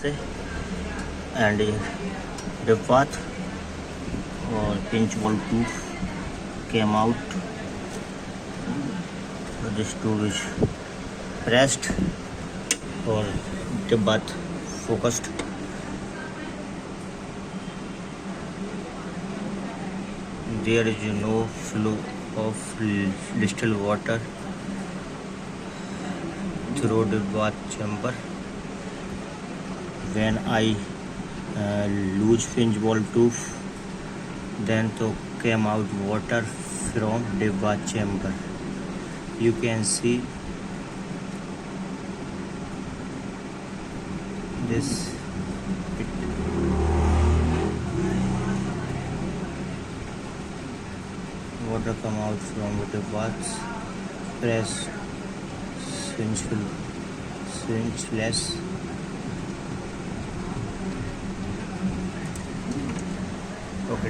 say, and the path or pinch ball tooth came out. This tube is pressed or the bath focused. There is no flow of distal water through the bath chamber. When I lose pinch ball tube, then to came out water from the bath chamber. You can see this. Water come out from the bath. Press syringe-less. Okay.